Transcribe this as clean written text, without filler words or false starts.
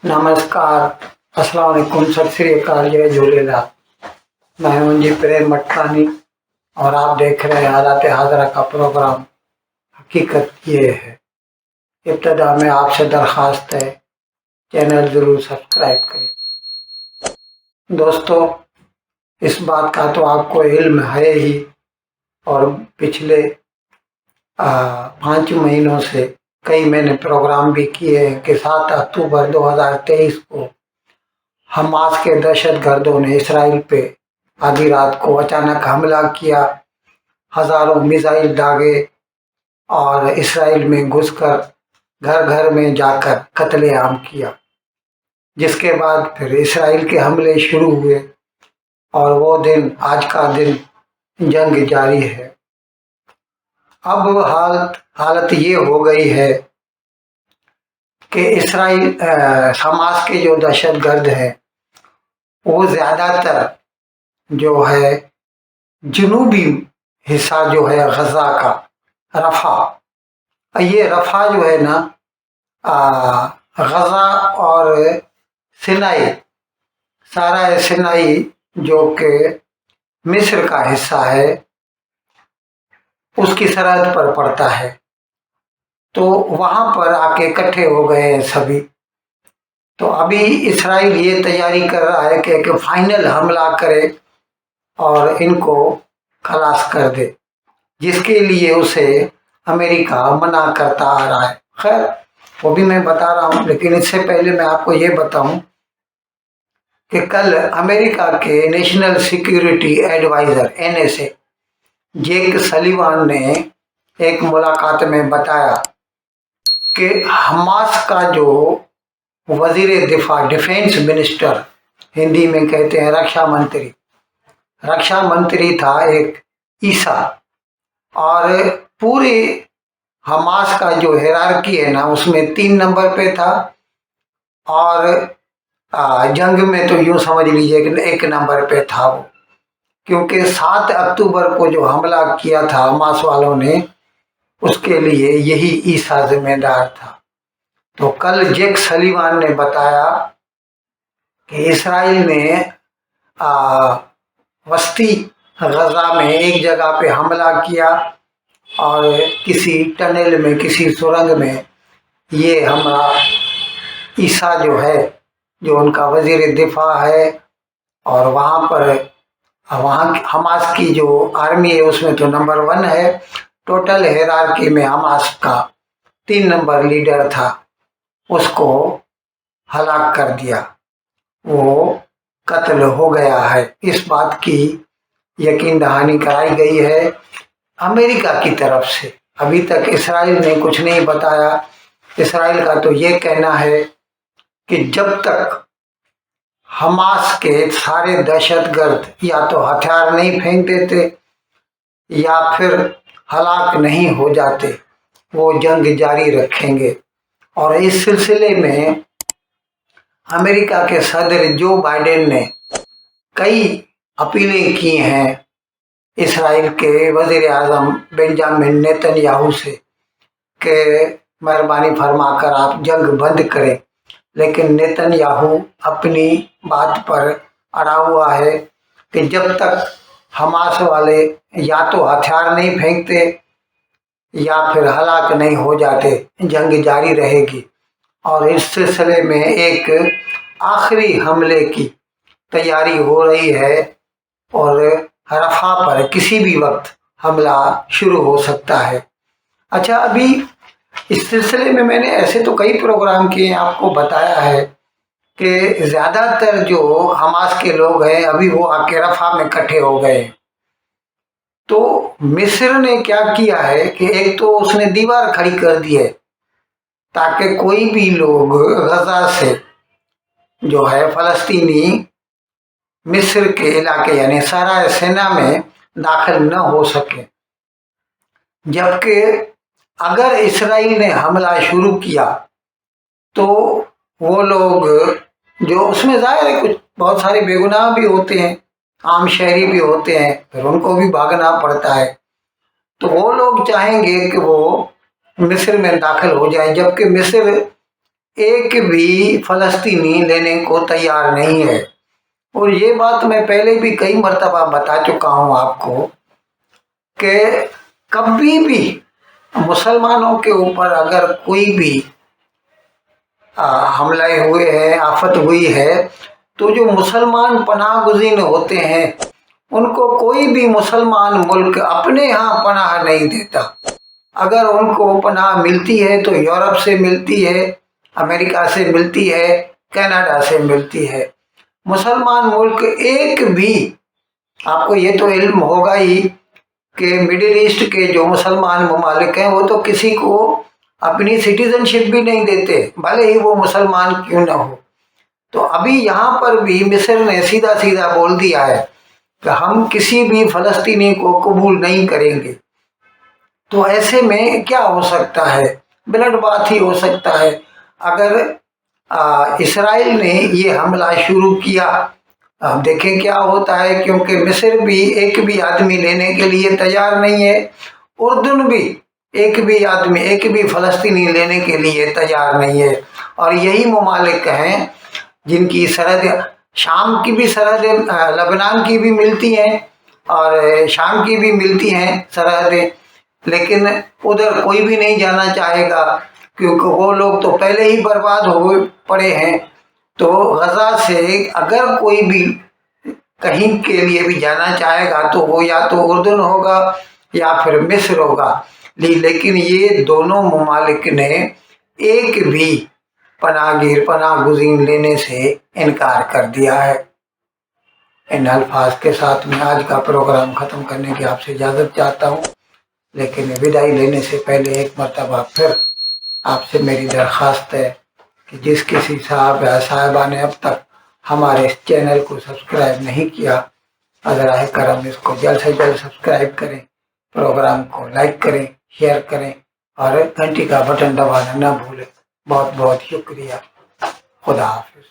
नमस्कार, अस्सलाम वालेकुम, सत श्री अकाल, जय झूलेलाल। मैं हूं जी प्रेम मटकानी और आप देख रहे हैं हालात हाजरा का प्रोग्राम। हकीकत ये है। इब्तदा में आपसे दरख्वास्त है, चैनल जरूर सब्सक्राइब करें। दोस्तों, इस बात का तो आपको इल्म है ही, और पिछले 5 महीनों से कई मैंने प्रोग्राम भी किए हैं कि 7 अक्टूबर 2023 को हमास के दहशत गर्दों ने इसराइल पे आधी रात को अचानक हमला किया, हजारों मिसाइल दागे और इसराइल में घुसकर घर घर में जाकर कत्लेआम किया। जिसके बाद फिर इसराइल के हमले शुरू हुए और वो दिन, आज का दिन, जंग जारी है। अब हालत ये हो गई है कि इसराइल हमास के जो दहशत गर्द हैं वो ज्यादातर जो है जनूबी हिस्सा जो है गजा का, रफा, ये रफा जो है ना, गजा और सिनाई, सारा सिनाई जो कि मिस्र का हिस्सा है, उसकी सरहद पर पड़ता है। तो वहां पर आके इकट्ठे हो गए हैं सभी। तो अभी इसराइल ये तैयारी कर रहा है कि एक फाइनल हमला करे और इनको खलास कर दे, जिसके लिए उसे अमेरिका मना करता आ रहा है। खैर, वो भी मैं बता रहा हूँ, लेकिन इससे पहले मैं आपको ये बताऊं कि कल अमेरिका के नेशनल सिक्योरिटी एडवाइजर NSA जेक सलीवान ने एक मुलाकात में बताया कि हमास का जो वजीर दिफा, डिफेंस मिनिस्टर, हिंदी में कहते हैं रक्षा मंत्री था एक ईसा, और पूरे हमास का जो हिरार्की है ना, उसमें 3 नंबर पे था, और जंग में तो यूं समझ लीजिए कि 1 नंबर पे था वो, क्योंकि 7 अक्टूबर को जो हमला किया था हमास वालों ने, उसके लिए यही ईसा जिम्मेदार था। तो कल जेक सलीवान ने बताया कि इसराइल ने वस्ती गजा में एक जगह पे हमला किया और किसी टनल में, किसी सुरंग में ये हमला ईसा जो है, जो उनका वजीर दिफा है, और वहाँ हमास की जो आर्मी है उसमें तो नंबर 1 है, टोटल हिरार्की में हमास का 3 नंबर लीडर था, उसको हलाक कर दिया। वो कत्ल हो गया है। इस बात की यकीन दहानी कराई गई है अमेरिका की तरफ से। अभी तक इसराइल ने कुछ नहीं बताया। इसराइल का तो ये कहना है कि जब तक हमास के सारे दहशतगर्द या तो हथियार नहीं फेंक देते या फिर हलाक नहीं हो जाते, वो जंग जारी रखेंगे। और इस सिलसिले में अमेरिका के सदर जो बाइडेन ने कई अपीलें की हैं इसराइल के वजीर आजम बेंजामिन नेतन्याहू से कि मेहरबानी फरमाकर आप जंग बंद करें, लेकिन नेतन्याहू अपनी बात पर अड़ा हुआ है कि जब तक हमास वाले या तो हथियार नहीं फेंकते या फिर हलाक नहीं हो जाते, जंग जारी रहेगी। और इस सिलसिले में एक आखिरी हमले की तैयारी हो रही है और रफा पर किसी भी वक्त हमला शुरू हो सकता है। अच्छा, अभी इस सिलसिले में मैंने ऐसे तो कई प्रोग्राम किए, आपको बताया है कि ज्यादातर जो हमास के लोग हैं अभी वो आके रफा में इकट्ठे हो गए। तो मिस्र ने क्या किया है कि एक तो उसने दीवार खड़ी कर दी है ताकि कोई भी लोग गजा से जो है फलस्तीनी मिस्र के इलाके यानी सारा सेना में दाखिल न हो सके। जबकि अगर इसराइल ने हमला शुरू किया तो वो लोग जो उसमें जाहिर है कुछ बहुत सारे बेगुनाह भी होते हैं, आम शहरी भी होते हैं, फिर उनको भी भागना पड़ता है। तो वो लोग चाहेंगे कि वो मिस्र में दाखिल हो जाए, जबकि मिस्र एक भी फलस्तीनी लेने को तैयार नहीं है। और ये बात मैं पहले भी कई मर्तबा बता चुका हूँ आपको कि कभी भी मुसलमानों के ऊपर अगर कोई भी हमले हुए हैं, आफत हुई है, तो जो मुसलमान पनाह गुज़ीर होते हैं उनको कोई भी मुसलमान मुल्क अपने यहाँ पनाह नहीं देता। अगर उनको पनाह मिलती है तो यूरोप से मिलती है, अमेरिका से मिलती है, कनाडा से मिलती है। मुसलमान मुल्क एक भी, आपको ये तो इल्म होगा ही कि मिडिल ईस्ट के जो मुसलमान ममालिक हैं वो तो किसी को अपनी सिटीजनशिप भी नहीं देते, भले ही वो मुसलमान क्यों ना हो। तो अभी यहाँ पर भी मिस्र ने सीधा सीधा बोल दिया है कि हम किसी भी फलस्तीनी को कबूल नहीं करेंगे। तो ऐसे में क्या हो सकता है, ब्लड बात ही हो सकता है। अगर इसराइल ने ये हमला शुरू किया, अब देखें क्या होता है, क्योंकि मिस्र भी एक भी आदमी लेने के लिए तैयार नहीं है, उर्दन भी एक भी आदमी, एक भी फलस्तीनी लेने के लिए तैयार नहीं है। और यही ममालिक हैं जिनकी सरहद, शाम की भी सरहद, लबनान की भी मिलती हैं और शाम की भी मिलती हैं सरहदें, लेकिन उधर कोई भी नहीं जाना चाहेगा क्योंकि वो लोग तो पहले ही बर्बाद हो पड़े हैं। तो गजा से अगर कोई भी कहीं के लिए भी जाना चाहेगा तो वो या तो उर्दन होगा या फिर मिस्र होगा। लेकिन ये दोनों ममालिक ने एक भी पनाह गुज़ीर लेने से इनकार कर दिया है। इन अल्फाज के साथ मैं आज का प्रोग्राम ख़त्म करने की आपसे इजाज़त चाहता हूँ, लेकिन विदाई लेने से पहले एक मरतबा फिर आपसे मेरी दरख्वास्त है कि जिस किसी साहब या साहिबा ने अब तक हमारे इस चैनल को सब्सक्राइब नहीं किया, अगर करम इसको जल्द से जल्द सब्सक्राइब करें, प्रोग्राम को लाइक करें, शेयर करें और घंटी का बटन दबाना न भूलें। बहुत बहुत शुक्रिया। खुदा हाफिज़।